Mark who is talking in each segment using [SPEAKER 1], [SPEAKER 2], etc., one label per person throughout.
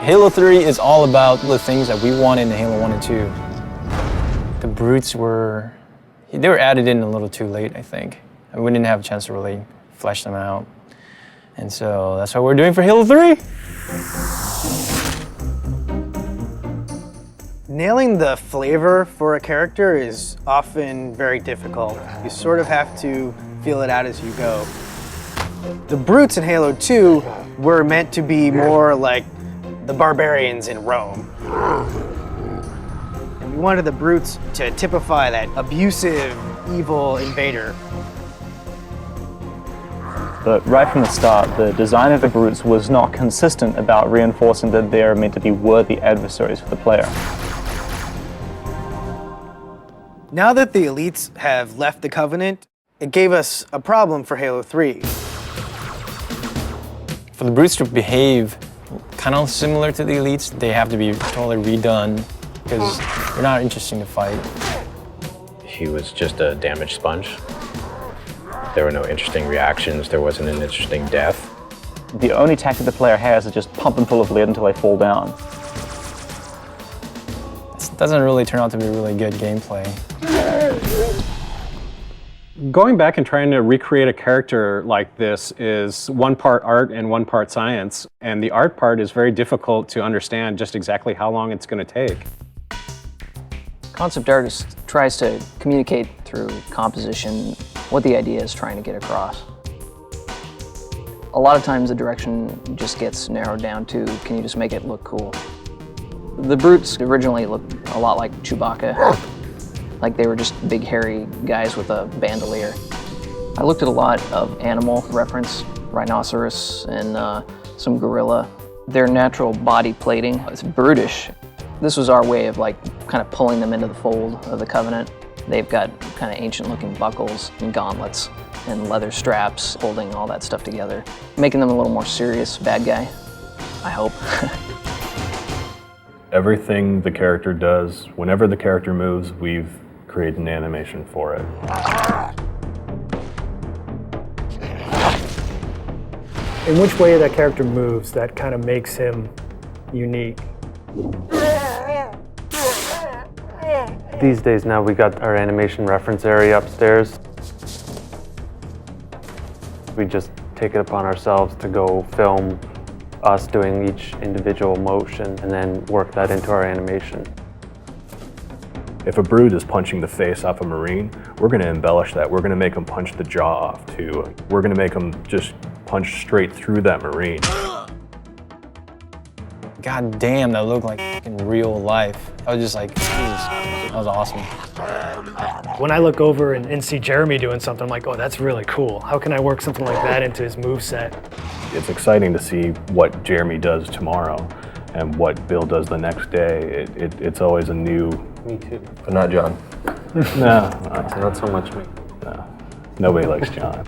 [SPEAKER 1] Halo 3 is all about the things that we wanted in Halo 1 and 2. The brutes they were added in a little too late, I think. And we didn't have a chance to really flesh them out. And so that's what we're doing for Halo 3.
[SPEAKER 2] Nailing the flavor for a character is often very difficult. You sort of have to feel it out as you go. The brutes in Halo 2 were meant to be more like the barbarians in Rome. And we wanted the brutes to typify that abusive, evil invader.
[SPEAKER 3] But right from the start, the design of the brutes was not consistent about reinforcing that they're meant to be worthy adversaries for the player.
[SPEAKER 2] Now that the elites have left the Covenant, it gave us a problem for Halo 3.
[SPEAKER 1] For the brutes to behave kind of similar to the elites, they have to be totally redone because they're not interesting to fight.
[SPEAKER 4] He was just a damage sponge. There were no interesting reactions. There wasn't an interesting death.
[SPEAKER 3] The only tactic the player has is just pump them full of lead until they fall down.
[SPEAKER 1] It doesn't really turn out to be really good gameplay.
[SPEAKER 5] Going back and trying to recreate a character like this is one part art and one part science. And the art part is very difficult to understand just exactly how long it's going to take.
[SPEAKER 6] Concept artist tries to communicate through composition what the idea is trying to get across. A lot of times the direction just gets narrowed down to, can you just make it look cool? The brutes originally looked a lot like Chewbacca. Like they were just big hairy guys with a bandolier. I looked at a lot of animal reference, rhinoceros and some gorilla. Their natural body plating is brutish. This was our way of like kind of pulling them into the fold of the Covenant. They've got kind of ancient looking buckles and gauntlets and leather straps holding all that stuff together, making them a little more serious bad guy, I hope.
[SPEAKER 7] Everything the character does, whenever the character moves, we've created an animation for it.
[SPEAKER 8] In which way that character moves, that kind of makes him unique.
[SPEAKER 9] These days now we got our animation reference area upstairs. We just take it upon ourselves to go film us doing each individual motion and then work that into our animation.
[SPEAKER 7] If a brute is punching the face off a Marine, we're going to embellish that. We're going to make them punch the jaw off too. We're going to make them just punch straight through that Marine.
[SPEAKER 1] God damn, that looked like in real life. I was just like, Jesus, that was awesome.
[SPEAKER 8] When I look over and see Jeremy doing something, I'm like, oh, that's really cool. How can I work something like that into his moveset?
[SPEAKER 7] It's exciting to see what Jeremy does tomorrow and what Bill does the next day. It's always a new...
[SPEAKER 9] Me too.
[SPEAKER 4] But not John.
[SPEAKER 7] No,
[SPEAKER 9] Not so much me.
[SPEAKER 7] no. Nobody likes John.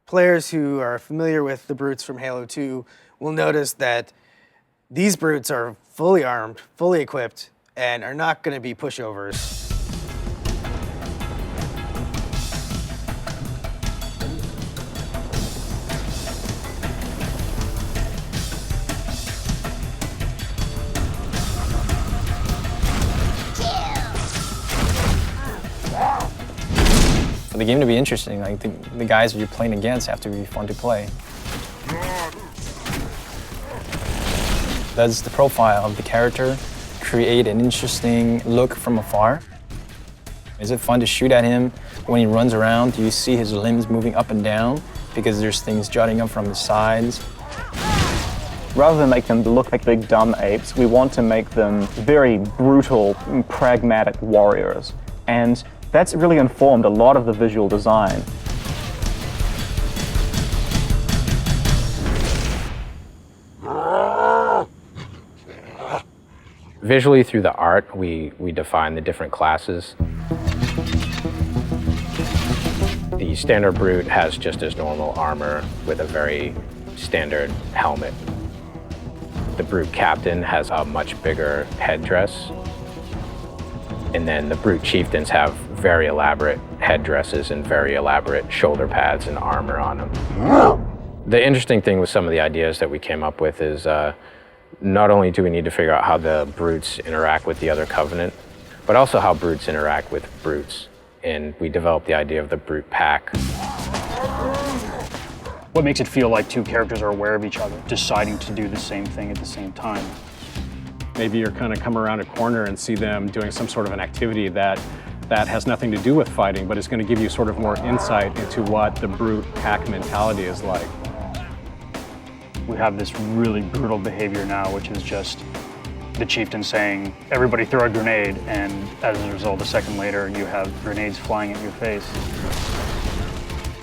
[SPEAKER 2] Players who are familiar with the brutes from Halo 2 will notice that these brutes are fully armed, fully equipped, and are not going to be pushovers.
[SPEAKER 1] For the game to be interesting, like the guys that you're playing against have to be fun to play. Does the profile of the character create an interesting look from afar? Is it fun to shoot at him when he runs around? Do you see his limbs moving up and down because there's things jutting up from the sides?
[SPEAKER 3] Rather than make them look like big dumb apes, we want to make them very brutal, pragmatic warriors. And that's really informed a lot of the visual design.
[SPEAKER 4] Visually, through the art, we define the different classes. The standard brute has just his normal armor with a very standard helmet. The brute captain has a much bigger headdress. And then the brute chieftains have very elaborate headdresses and very elaborate shoulder pads and armor on them. The interesting thing with some of the ideas that we came up with is not only do we need to figure out how the brutes interact with the other Covenant, but also how brutes interact with brutes. And we developed the idea of the brute pack.
[SPEAKER 10] What makes it feel like two characters are aware of each other, deciding to do the same thing at the same time?
[SPEAKER 5] Maybe you're kind of come around a corner and see them doing some sort of an activity that has nothing to do with fighting, but it's going to give you sort of more insight into what the brute pack mentality is like.
[SPEAKER 10] We have this really brutal behavior now, which is just the chieftain saying, everybody throw a grenade, and as a result, a second later, you have grenades flying at your face.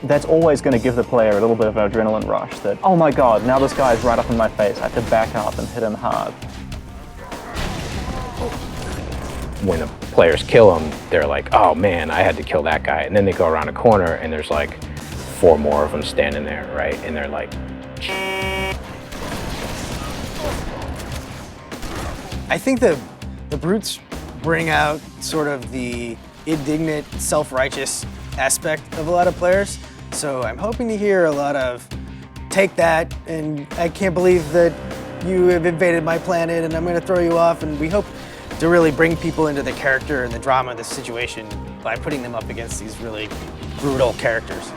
[SPEAKER 3] That's always going to give the player a little bit of an adrenaline rush that, oh my god, now this guy's right up in my face, I have to back up and hit him hard.
[SPEAKER 4] When the players kill him, they're like, oh man, I had to kill that guy. And then they go around a corner and there's like 4 more of them standing there, right? And they're like,
[SPEAKER 2] I think the brutes bring out sort of the indignant, self-righteous aspect of a lot of players. So I'm hoping to hear a lot of, take that, and I can't believe that you have invaded my planet and I'm gonna throw you off. And we hope to really bring people into the character and the drama of the situation by putting them up against these really brutal characters.